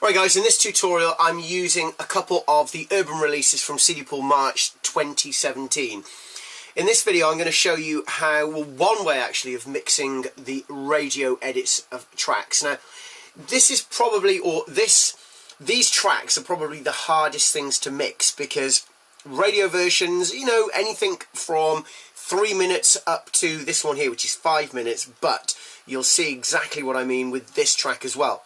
Right guys, in this tutorial I'm using a couple of the urban releases from CD Pool March 2017. In this video I'm going to show you how, well, one way actually of mixing the radio edits of tracks. Now this is probably, these tracks are probably the hardest things to mix, because radio versions, you know, anything from 3 minutes up to this one here, which is 5 minutes, but you'll see exactly what I mean with this track as well.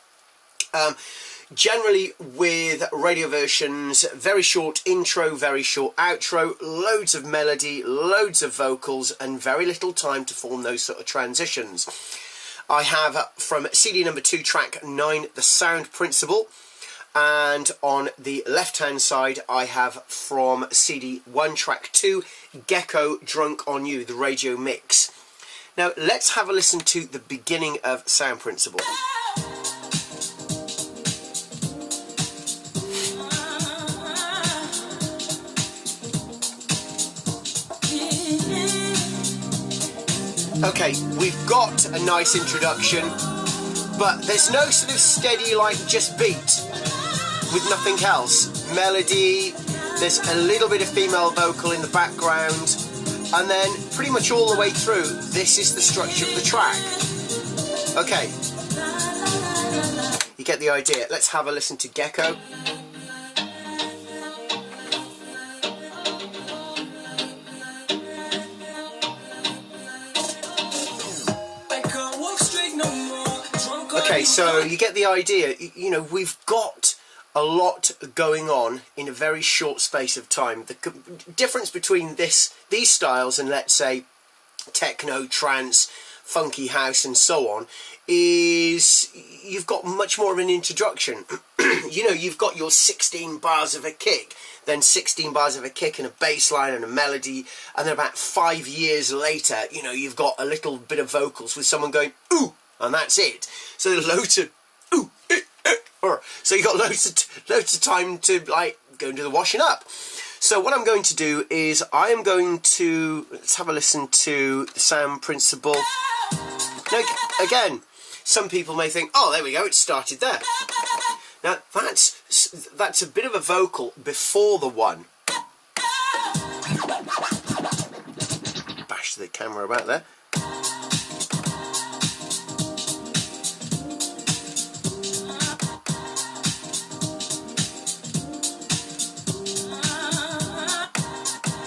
Generally with radio versions, very short intro, very short outro, loads of melody, loads of vocals, and very little time to form those sort of transitions. I have from CD number 2, track 9, The Sound Principle, and on the left hand side I have from CD 1, track 2, Gecko, Drunk on You, the radio mix. Now let's have a listen to the beginning of Sound Principle. Okay, we've got a nice introduction, but there's no sort of steady, like, just beat with nothing else. Melody, there's a little bit of female vocal in the background, and then pretty much all the way through, this is the structure of the track. Okay, you get the idea. Let's have a listen to Gecko. Okay, so you get the idea. You know, we've got a lot going on in a very short space of time. The difference between these styles and, let's say, techno, trance, funky house and so on is you've got much more of an introduction. You know, you've got your 16 bars of a kick, then 16 bars of a kick and a bass line and a melody, and then about 5 years later, you know, you've got a little bit of vocals with someone going, ooh, and that's it. So there's loads of ooh, so you got loads of time to, like, go and do the washing up. So what I'm going to do is I am going to, let's have a listen to the Sound Principle. Now again, some people may think, oh, there we go, it started there. Now that's a bit of a vocal before the one. Bash the camera about there.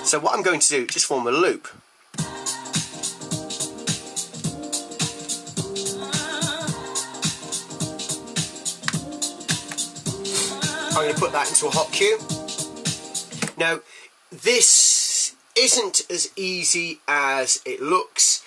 So what I'm going to do, just form a loop. I'm going to put that into a hot cue. Now, this isn't as easy as it looks.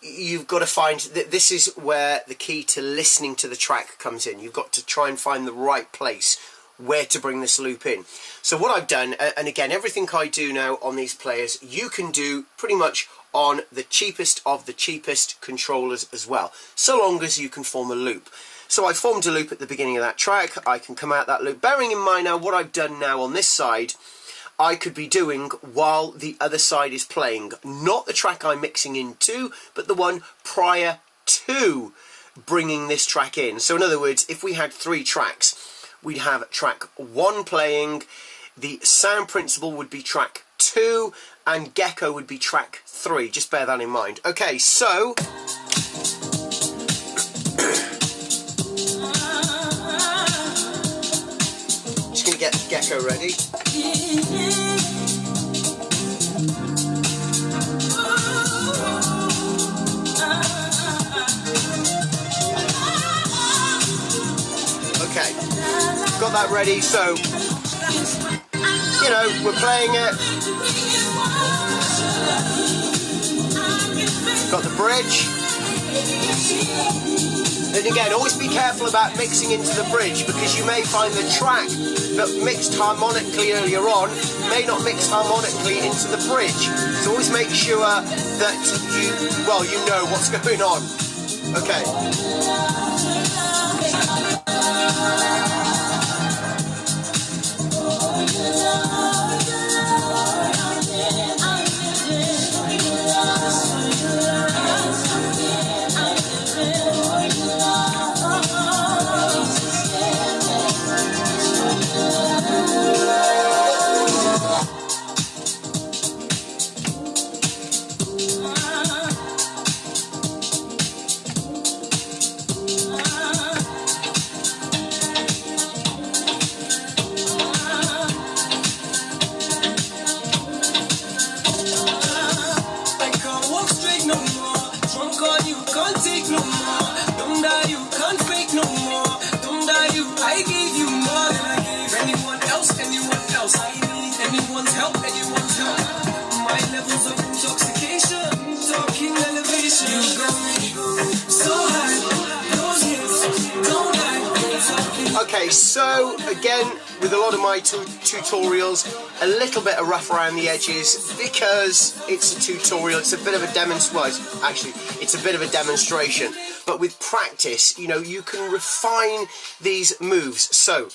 You've got to find that this is where the key to listening to the track comes in. You've got to try and find the right place where to bring this loop in. So what I've done, and again, everything I do now on these players, you can do pretty much on the cheapest of the cheapest controllers as well, so long as you can form a loop. So I formed a loop at the beginning of that track. I can come out that loop. Bearing in mind now what I've done now on this side, I could be doing while the other side is playing. Not the track I'm mixing into, but the one prior to bringing this track in. So in other words, if we had 3 tracks, we'd have track 1 playing, the Sound Principle would be track 2, and Gecko would be track 3. Just bear that in mind. Okay, so just going to get Gecko ready. Okay, got that ready, so, you know, we're playing it. Got the bridge. And again, always be careful about mixing into the bridge, because you may find the track that mixed harmonically earlier on may not mix harmonically into the bridge. So always make sure that you know what's going on. Okay. Okay, so again, with a lot of my tutorials, a little bit of rough around the edges because it's a tutorial. It's a bit of a it's a bit of a demonstration. But with practice, you know, you can refine these moves. So,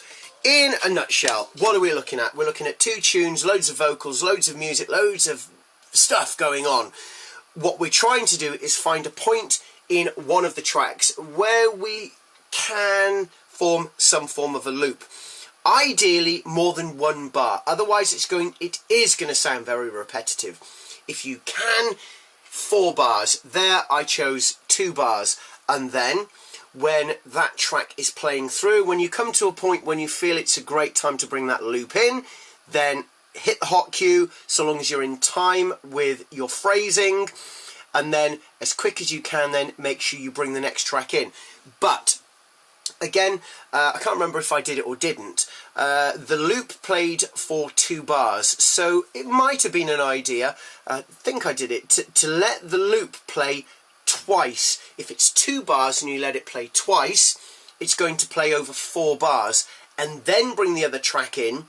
in a nutshell, what are we looking at? We're looking at 2 tunes, loads of vocals, loads of music, loads of stuff going on. What we're trying to do is find a point in one of the tracks where we can form some form of a loop. Ideally, more than 1 bar. Otherwise, it is going to sound very repetitive. If you can, 4 bars. There, I chose 2 bars. And then, when that track is playing through, when you come to a point when you feel it's a great time to bring that loop in, then hit the hot cue, so long as you're in time with your phrasing, and then as quick as you can, then make sure you bring the next track in. But again, I can't remember if I did it or didn't. The loop played for 2 bars, so it might have been an idea, I think I did it, to let the loop play twice. If it's 2 bars and you let it play twice, it's going to play over 4 bars, and then bring the other track in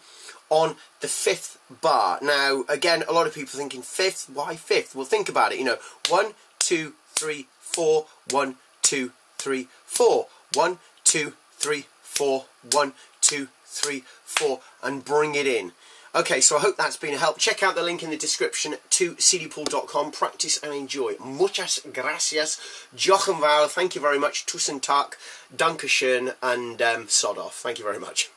on the 5th bar. Now, again, a lot of people thinking 5th, why 5th? Well, think about it, you know, 1, 2, 3, 4, 1, 2, 3, 4, 1, 2, 3, 4, 1, 2, 3, 4, and bring it in. Okay, so I hope that's been a help. Check out the link in the description to cdpool.com. Practice and enjoy. Muchas gracias. Jochen Val, thank you very much. Tusen tak, dankeschön, and sod off. Thank you very much.